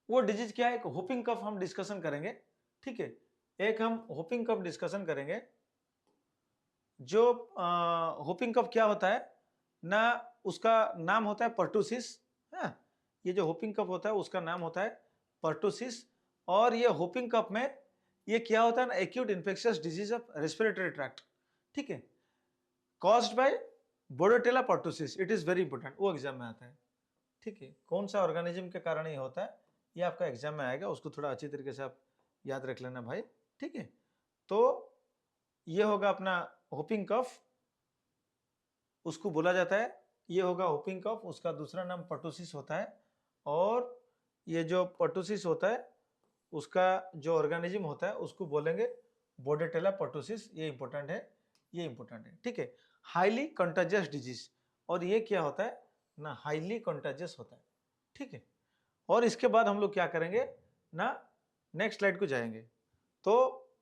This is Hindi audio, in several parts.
वो डिजीज क्या है, एक होपिंग कफ हम डिस्कशन करेंगे, ठीक है। एक हम होपिंग कफ डिस्कशन करेंगे। जो होपिंग कफ क्या होता है ना, उसका नाम होता है पर्टुसिस। हाँ, ये जो होपिंग कफ होता है उसका नाम होता है पर्टुसिस। और ये होपिंग कफ में ये क्या होता है ना, acute infectious disease of respiratory tract, ठीक है, caused by Bordetella pertussis. It is very important, वो एग्जाम में आता है, ठीक है। कौन सा ऑर्गेनिज्म के कारण ये होता है, ये आपका एग्जाम में आएगा, उसको थोड़ा अच्छी तरीके से आप याद रख लेना भाई, ठीक है। तो ये होगा अपना होपिंग कफ, उसको बोला जाता है, ये होगा होपिंग कफ, उसका दूसरा नाम पर्टुसिस होता है। और ये जो पर्टुसिस होता है उसका जो ऑर्गेनिज्म होता है उसको बोलेंगे बोर्डेटेला पर्टुसिस। ये इंपॉर्टेंट है, ये इंपॉर्टेंट है, ठीक है। हाईली कंटाजियस डिजीज, और ये क्या होता है ना, हाईली कंटाजियस होता है, ठीक है। और इसके बाद हम लोग क्या करेंगे ना, नेक्स्ट स्लाइड को जाएंगे। तो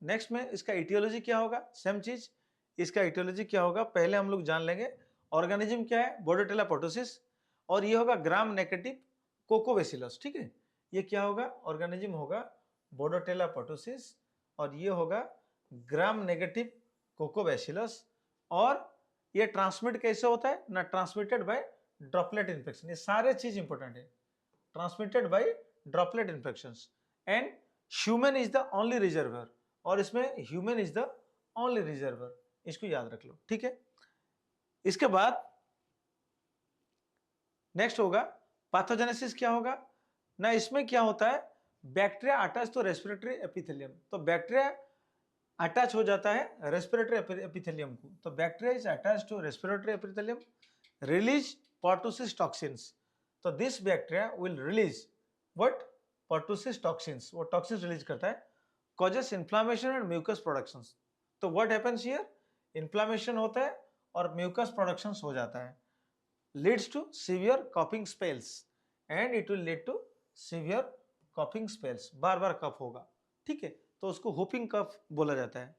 नेक्स्ट में इसका इटियोलॉजी क्या होगा, सेम चीज, इसका इटियोलॉजी क्या होगा पहले हम लोग जान लेंगे। ऑर्गेनिज्म क्या है, बोर्डेटेला पर्टुसिस, और ये होगा ग्राम नेगेटिव कोकोबैसिलस, ठीक है। ये क्या होगा, ऑर्गेनिज्म होगा बोर्डेटेला पर्टुसिस, और ये होगा ग्राम नेगेटिव कोकोबैसिलस। और ये ट्रांसमिट कैसे होता है ना, ट्रांसमिटेड बाय ड्रॉपलेट इन्फेक्शन। ये सारे चीज इंपॉर्टेंट है, transmitted by droplet infections. And human is the only reservoir, और इसमें human is the only reservoir, इसको याद रख लो, ठीक है। इसके बाद नेक्स्ट होगा पैथोजेनेसिस। क्या होगा ना, इसमें क्या होता है, bacteria attach to respiratory epithelium. तो बैक्टीरिया अटैच हो जाता है रेस्पिरेटरी एपिथेलियम को, तो bacteria is attach to respiratory epithelium, release pertussis toxins. तो this bacteria will release what, pertussis toxins, वो टॉक्सिन्स रिलीज करता है, causes inflammation and mucus productions. तो व्हाट हैपेंस हियर, इन्फ्लामेशन होता है और म्यूकस प्रोडक्शंस हो जाता है, leads to severe coughing spells, and it will lead to severe coughing spells, बार बार कफ होगा, ठीक है। तो उसको होपिंग कफ बोला जाता है।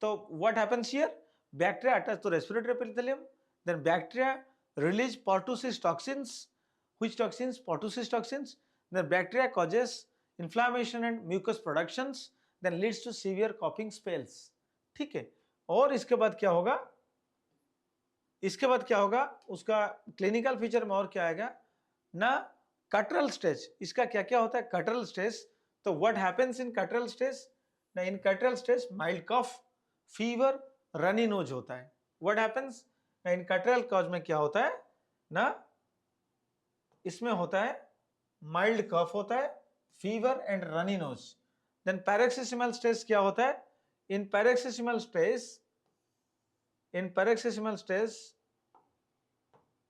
तो what happens here, bacteria attach to respiratory epithelium, then bacteria release pertussis toxins. Which toxins, pertussis toxins. Then bacteria causes inflammation and mucus productions, then leads to severe coughing spells, ठीक है। और इसके बाद क्या होगा, इसके बाद क्या होगा, उसका क्लिनिकल फीचर में और क्या आएगा ना, कटरल स्टेज। इसका क्या क्या होता है, कटरल स्टेज। तो व्हाट हैपेंस इन कटरल स्टेज ना, इन कटरल स्टेज माइल्ड कफ, फीवर, रनी नोज होता है। व्हाट हैपेंस ना, इन कटरल कॉज में क्या होता है ना, इसमें होता है माइल्ड कफ होता है, fever and runny nose. Then paroxysmal stage क्या होता है, in paroxysmal stage, in paroxysmal stage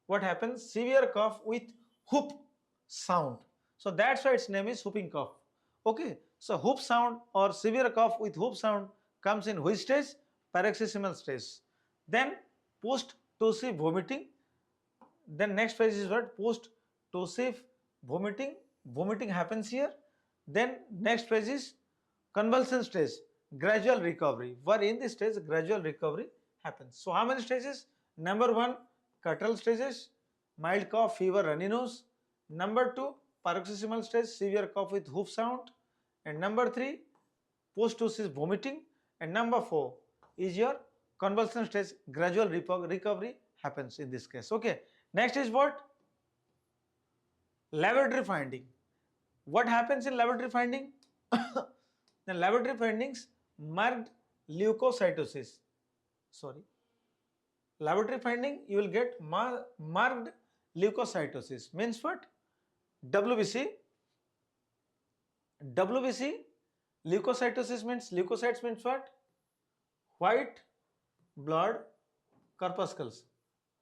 what happens, severe cough with whoop sound. So that's why its name is whooping cough, okay. So whoop sound or severe cough with whoop sound comes in which stage, paroxysmal stage. Then post tussive vomiting, then next phase is what, post tussive vomiting, vomiting happens here. Then next phase is convulsion stage, gradual recovery, where in this stage gradual recovery happens. So how many stages, number 1 cutral stages, mild cough, fever, runny nose. Number 2 paroxysmal stage, severe cough with whoop sound. And number 3 post tussive vomiting. And number 4 is your convulsion stage, gradual recovery happens in this case, okay. Next is what, laboratory finding. What happens in laboratory finding? The laboratory findings, marked leukocytosis, sorry, laboratory finding you will get marked leukocytosis, means what, WBC, WBC, leukocytosis means, leukocytes means what, white blood corpuscles.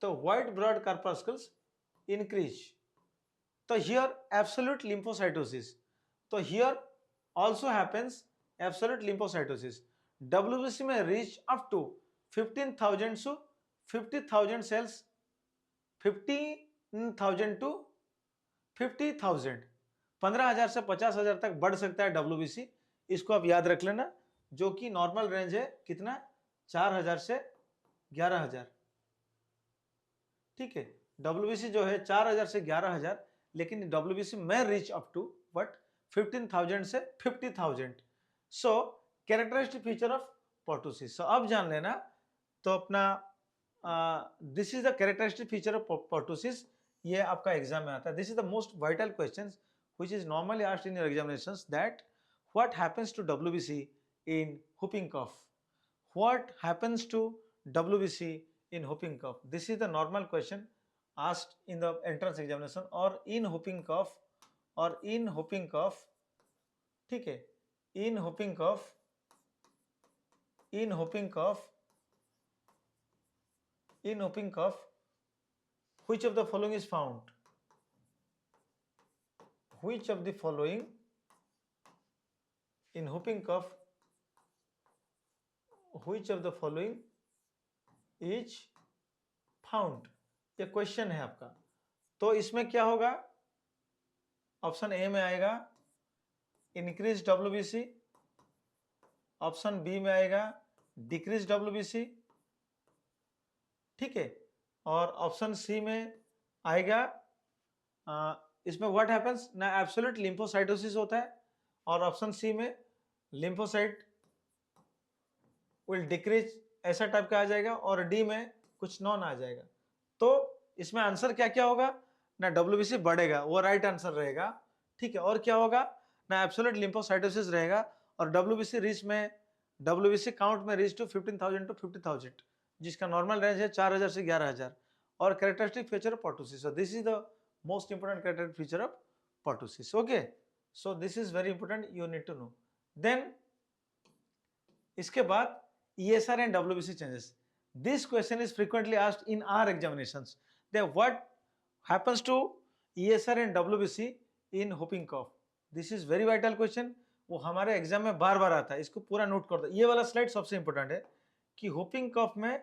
So white blood corpuscles increase. So here absolute lymphocytosis. So here also happens absolute lymphocytosis. WBC may reach up to 15,000 to 50,000 cells, 15,000 to 50,000, 15,000 से 50,000 तक बढ़ सकता है WBC। इसको आप याद रख लेना, जो कि नॉर्मल रेंज है कितना, 4,000 से 11,000, ठीक है। WBC जो है 4,000 से 11,000, लेकिन WBC में रीच अप टू व्हाट, 15,000 से 50,000। सो कैरेक्टरिस्टिक फीचर ऑफ पर्टुसिस। सो अब जान लेना, तो अपना this is the characteristic feature of pertussis, ये आपका एग्जाम में आता है। This is the most vital question which is normally asked in your examinations, that what happens to WBC in whooping cough? What happens to WBC in whooping cough? This is the normal question asked in the entrance examination or in whooping cough or in whooping cough, ठीक है, in whooping cough, in whooping cough, in whooping cough, which of the following is found? Which of the following in whooping cough, which of the following is found? ये क्वेश्चन है आपका। तो इसमें क्या होगा? ऑप्शन ए में आएगा इंक्रीज WBC, ऑप्शन बी में आएगा डिक्रीज WBC, ठीक है, और ऑप्शन सी में आएगा इसमें व्हाट हैपेंस ना एब्सोल्यूट लिम्फोसाइटोसिस होता है, और ऑप्शन सी में लिम्फोसाइट विल डिक्रीज, ऐसा टाइप का आ जाएगा, और डी में कुछ नॉन आ जाएगा। तो इसमें आंसर क्या क्या होगा ना, WBC बढ़ेगा, वो राइट आंसर रहेगा, ठीक है, और क्या होगा ना एब्सोल्यूट लिम्फोसाइटोसिस रहेगा, और WBC रीच में, WBC काउंट में रीच टू 15,000 टू 50,000, जिसका नॉर्मल रेंज है 4,000 से 11,000, और characteristic feature of pertussis. So this is the most important characteristic feature of pertussis. Okay, so this is very important, you need to know. Then इसके बाद ESR and WBC changes. This question is frequently asked in our examinations. Then what happens to ESR and WBC in whooping cough? This is very vital question. वो हमारे एग्जाम में बार बार आता है, इसको पूरा नोट कर दो। ये वाला स्लाइड सबसे इंपॉर्टेंट है कि whooping cough में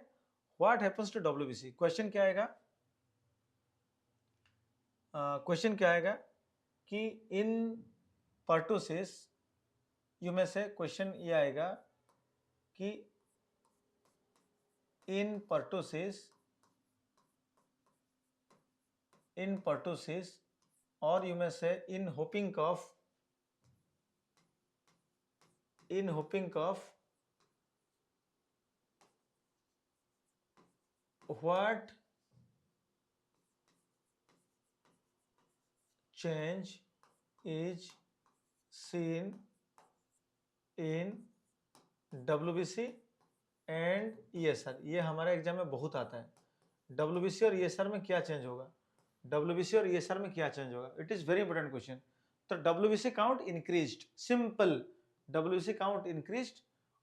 what happens to WBC। Question क्या आएगा? क्वेश्चन क्या आएगा कि इन पर्टुसिस, यू में से क्वेश्चन ये आएगा कि in pertussis, or you may say in whooping cough, in whooping cough, what change is seen in WBC and ESR? ये हमारे एग्जाम में बहुत आता है। WBC और ESR में क्या चेंज होगा, WBC और ESR में क्या चेंज होगा, it is very important question. तो WBC count increased, simple, WBC count increased,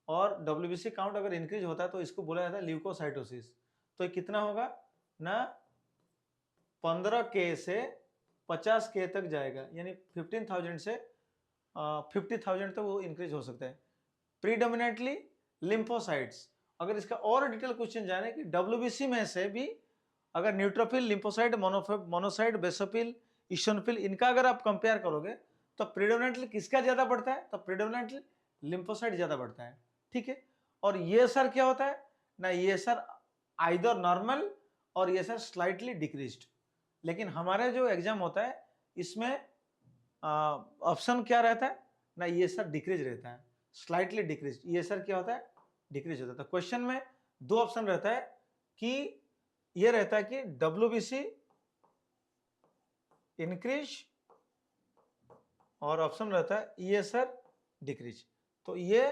और WBC काउंट अगर इंक्रीज होता है तो इसको बोला जाता है ल्यूकोसाइटोसिस। तो ये कितना होगा ना, 15K से 50K तक जाएगा, यानी 15,000 से 50,000 तक वो इंक्रीज हो सकता है। Predominantly lymphocytes. अगर इसका और डिटेल क्वेश्चन जाने कि WBC में से भी अगर न्यूट्रोफिल, लिम्फोसाइट, मोनोसाइट, बेसोफिल, इशोनोफिल, इनका अगर आप कंपेयर करोगे तो प्रीडोमिनेंटली किसका ज्यादा बढ़ता है, तो प्रीडोमिनेंटली लिम्फोसाइट ज्यादा बढ़ता है, ठीक है। और ये सर क्या होता है ना, ये सर आइदर नॉर्मल और ये सर स्लाइटली डिक्रीज्ड। लेकिन हमारे जो एग्जाम होता है इसमें ऑप्शन क्या रहता है ना, ये सर डिक्रीज रहता है, स्लाइटली डिक्रीज, ये सर क्या होता है डिक्रीज होता है। तो क्वेश्चन में दो ऑप्शन रहता है कि ये रहता है कि WBC इंक्रीज, और ऑप्शन रहता है ESR डिक्रीज। तो ये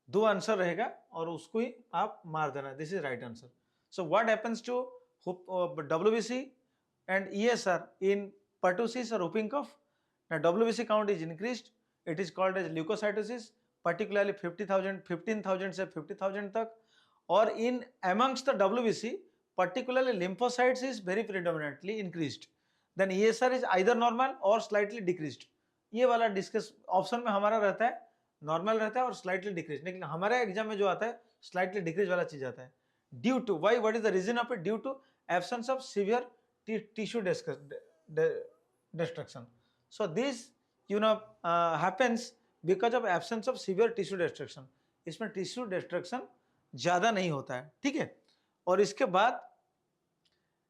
दो आंसर रहेगा और उसको ही आप मार देना, this is right answer. So what happens to WBC and ESR in pertussis or whooping cough? Now WBC count is increased, it is called as leukocytosis, particularly 50,000, 15,000 से 50,000 तक। और in amongst the WBC, particularly lymphocytes is very predominantly increased. Then ESR is either normal or slightly decreased. ये वाला डिस्कस ऑप्शन में हमारा रहता है नॉर्मल रहता है और स्लाइटली डिक्रीज, लेकिन हमारे एग्जाम में जो आता है स्लाइटली डिक्रीज वाला चीज आता है। Due to why, what is the reason of it? Due to absence of severe tissue destruction. So this happens because of absence of severe tissue destruction. इसमें टिश्यू डिस्ट्रक्शन ज्यादा नहीं होता है, ठीक है। और इसके बाद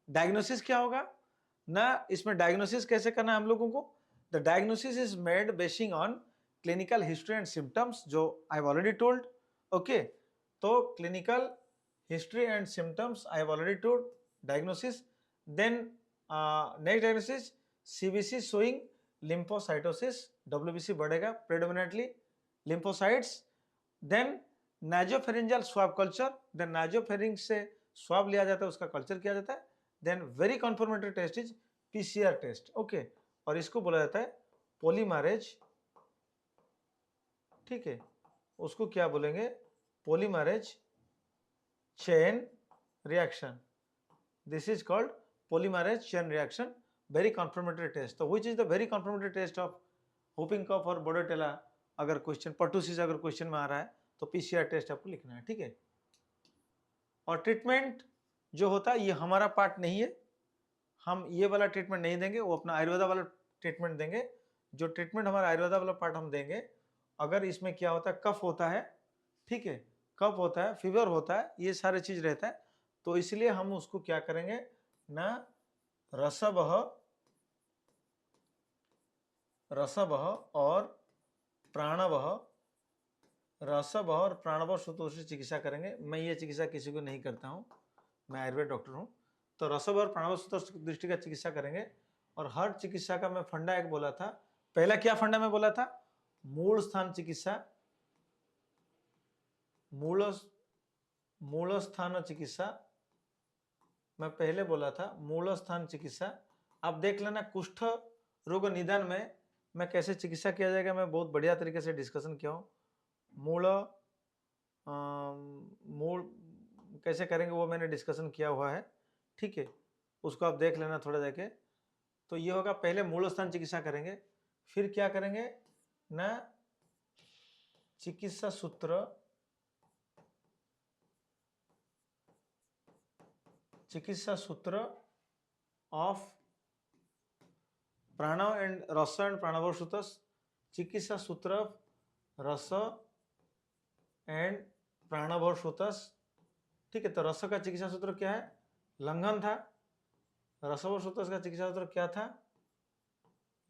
डायग्नोसिस क्या होगा ना, इसमें डायग्नोसिस कैसे करना है हम लोगों को the diagnosis is made basing on clinical history and symptoms, जो I have already told. Okay, तो clinical history and symptoms I have already told. Diagnosis, then next diagnosis CBC showing lymphocytosis, WBC बढ़ेगा predominantly lymphocytes. Then nasopharyngeal swab culture, then nasopharynx से स्वाब लिया जाता है, उसका कल्चर किया जाता है. Then very confirmatory test is PCR test. Okay, और इसको बोला जाता है पॉलीमरेज. ठीक है, उसको क्या बोलेंगे? Polymerase chain reaction. This is called polymerase chain reaction, very confirmatory test. तो which is the very confirmatory test of whooping cough और बोर्डेटेला? अगर क्वेश्चन पर्टुसिस अगर क्वेश्चन में आ रहा है तो पीसीआर टेस्ट आपको लिखना है. ठीक है, और ट्रीटमेंट जो होता है ये हमारा पार्ट नहीं है, हम ये वाला ट्रीटमेंट नहीं देंगे, वो अपना आयुर्वेदा वाला ट्रीटमेंट देंगे. जो ट्रीटमेंट हमारा आयुर्वेदा वाला पार्ट हम देंगे, अगर इसमें क्या होता है, कफ होता है, ठीक है, कफ होता है, फीवर होता है, ये सारे चीज रहता है, तो इसलिए हम उसको क्या करेंगे ना, रसवह और प्राणवह, रसवह और प्राणवह सूत्रों से चिकित्सा करेंगे. मैं ये चिकित्सा किसी को नहीं करता हूँ, मैं आयुर्वेद डॉक्टर हूँ. तो रसवह और प्राणवह सूत्र दृष्टि का चिकित्सा करेंगे. और हर चिकित्सा का मैं फंडा एक बोला था. पहला क्या फंडा मैं बोला था? मूल स्थान चिकित्सा, मूल स्थान चिकित्सा. मैं पहले बोला था मूल स्थान चिकित्सा. आप देख लेना कुष्ठ रोग निदान में मैं कैसे चिकित्सा किया जाएगा, मैं बहुत बढ़िया तरीके से डिस्कशन किया हूँ. मूल कैसे करेंगे वो मैंने डिस्कशन किया हुआ है. ठीक है, उसको आप देख लेना थोड़ा जाके. तो ये होगा, पहले मूल स्थान चिकित्सा करेंगे, फिर क्या करेंगे ना, चिकित्सा सूत्र, ऑफ प्राणव एंड रस एंड प्राणव सूत्रस, चिकित्सा सूत्र रस एंड प्राणव सूत्रस. ठीक है, तो रस का चिकित्सा सूत्र क्या है? लंघन था. रसव सूत्रस का चिकित्सा सूत्र क्या था?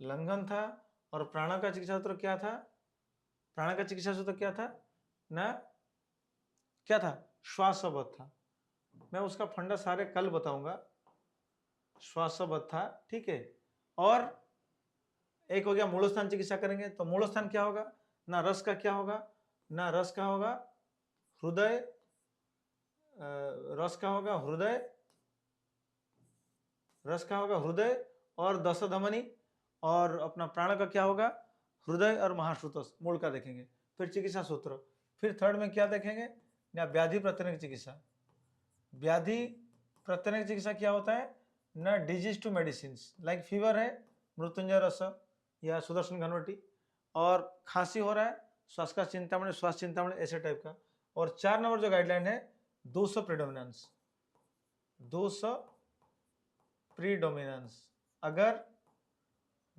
लंघन था. और प्राण का चिकित्सा सूत्र क्या था? प्राण का चिकित्सा सूत्र क्या था ना, क्या था? श्वासवध था. मैं उसका फंडा सारे कल बताऊंगा. श्वासवध था. ठीक है, और एक हो गया मूल स्थान चिकित्सा करेंगे. तो मूल स्थान क्या होगा ना, रस का क्या होगा ना, रस का होगा हृदय, रस का होगा हृदय, रस का होगा हृदय और दस धमनी. और अपना प्राण का क्या होगा? हृदय और महाश्रुतस. मूल का देखेंगे. फिर चिकित्सा सूत्र, फिर थर्ड में क्या देखेंगे ना, व्याधि प्रतिनिधि चिकित्सा. व्याधि प्रतिनिधि चिकित्सा क्या होता है ना, disease to medicine. Like fever है, मृत्युंजय रस या सुदर्शन घनवटी. और खांसी हो रहा है, श्वास का चिंतामणि, श्वास चिंतामणि, ऐसे टाइप का. और 4 नंबर जो गाइडलाइन है, 200 प्रीडोमिनेंस. 200 प्रीडोमिनेंस. अगर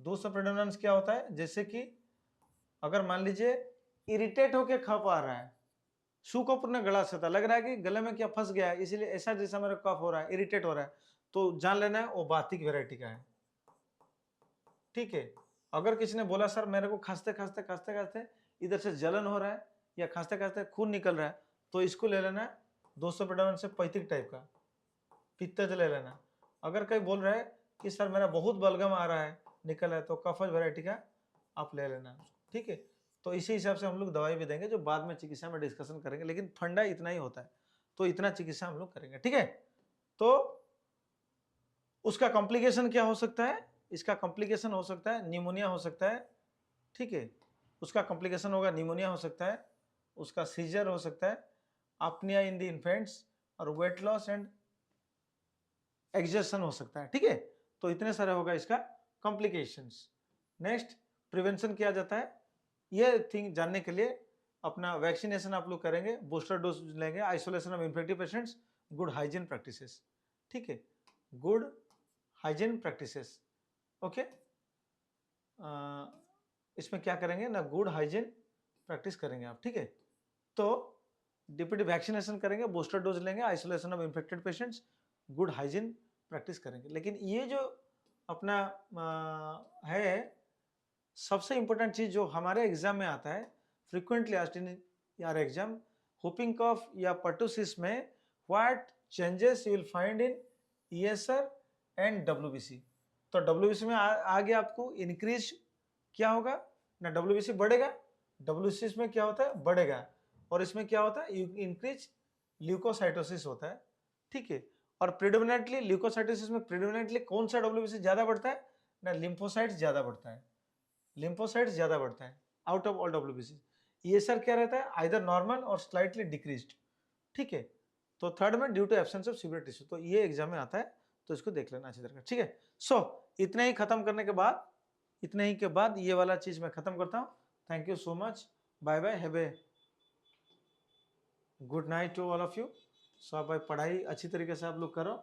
200 प्रीडोमिनेंस क्या होता है, जैसे कि अगर मान लीजिए इरिटेट होके खप आ रहा है, शू को पूर्ण गला से था, लग रहा है कि गले में क्या फंस गया है, इसलिए ऐसा जैसा मेरा कफ हो रहा है, इरिटेट हो रहा है, तो जान लेना है वो बातिक वेराइटी का है. ठीक है, अगर किसी ने बोला सर मेरे को खांसते खांसते खांसते खांसते इधर से जलन हो रहा है या खांसते खांसते खून निकल रहा है, तो इसको ले लेना है 200 प्रीडोमिनेंस से पैतृक टाइप का पित्तज ले लेना. अगर कोई बोल रहा है कि सर मेरा बहुत बलगम आ रहा है, निकल है, तो कफज वेराइटी का आप ले लेना. ठीक है, तो इसी हिसाब से हम लोग दवाई भी देंगे, जो बाद में चिकित्सा में डिस्कशन करेंगे, लेकिन फंडा इतना ही होता है. तो इतना चिकित्सा हम लोग करेंगे. ठीक है, तो उसका कॉम्प्लिकेशन क्या हो सकता है? इसका कॉम्प्लिकेशन हो सकता है निमोनिया हो सकता है. ठीक है, उसका कॉम्प्लिकेशन होगा निमोनिया हो सकता है, उसका सीजर हो सकता है, अपनिया इन द इन्फेंट्स, और वेट लॉस एंड एक्सर्शन हो सकता है. ठीक है, तो इतने सारे होगा इसका कॉम्प्लिकेशंस. नेक्स्ट, प्रिवेंशन किया जाता है. ये थिंग जानने के लिए अपना वैक्सीनेशन आप लोग करेंगे, बूस्टर डोज लेंगे, isolation of infective patients, good hygiene practices. ठीक है, गुड हाइजीन प्रैक्टिसेस. ओके, इसमें क्या करेंगे ना, गुड हाइजीन प्रैक्टिस करेंगे आप. ठीक है, तो डीपीटी वैक्सीनेशन करेंगे, बूस्टर डोज लेंगे, isolation of infected patients, good hygiene practice करेंगे. लेकिन ये जो अपना है सबसे इंपॉर्टेंट चीज जो हमारे एग्जाम में आता है, frequently asked in your exam, whooping cough या pertussis में what changes you will find in ESR and WBC। तो WBC में आगे आपको इंक्रीज क्या होगा ना, WBC बढ़ेगा, WBC में क्या होता है बढ़ेगा, और इसमें क्या होता है इंक्रीज ल्यूकोसाइटोसिस होता है, ठीक है। और प्रिडोमिनेंटली ल्यूकोसाइटोसिस में प्रिडोमिनेंटली कौन सा WBC ज्यादा बढ़ता है ना, लिम्फोसाइट्स ज्यादा बढ़ता है, लिम्फोसाइट्स ज्यादा बढ़ता है out of all WBC। ESR क्या रहता है, आइदर नॉर्मल और स्लाइटली डिक्रीज्ड, ठीक है। तो थर्ड में due to absence of severe tissue, तो ये एग्जाम में आता है, तो इसको देख लेना अच्छी तरह, ठीक है। सो इतने ही खत्म करने के बाद, इतने ही के बाद ये वाला चीज मैं खत्म करता हूँ। Thank you so much, bye bye, have a good night to all of you. So आप भाई पढ़ाई अच्छी तरीके से आप लोग करो,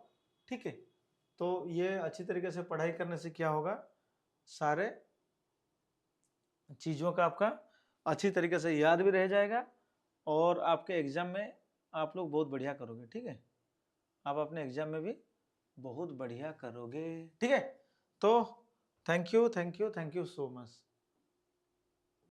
ठीक है। तो ये अच्छी तरीके से पढ़ाई करने से क्या होगा, सारे चीज़ों का आपका अच्छी तरीके से याद भी रह जाएगा, और आपके एग्जाम में आप लोग बहुत बढ़िया करोगे, ठीक है। आप अपने एग्जाम में भी बहुत बढ़िया करोगे, ठीक है। तो थैंक यू सो मच।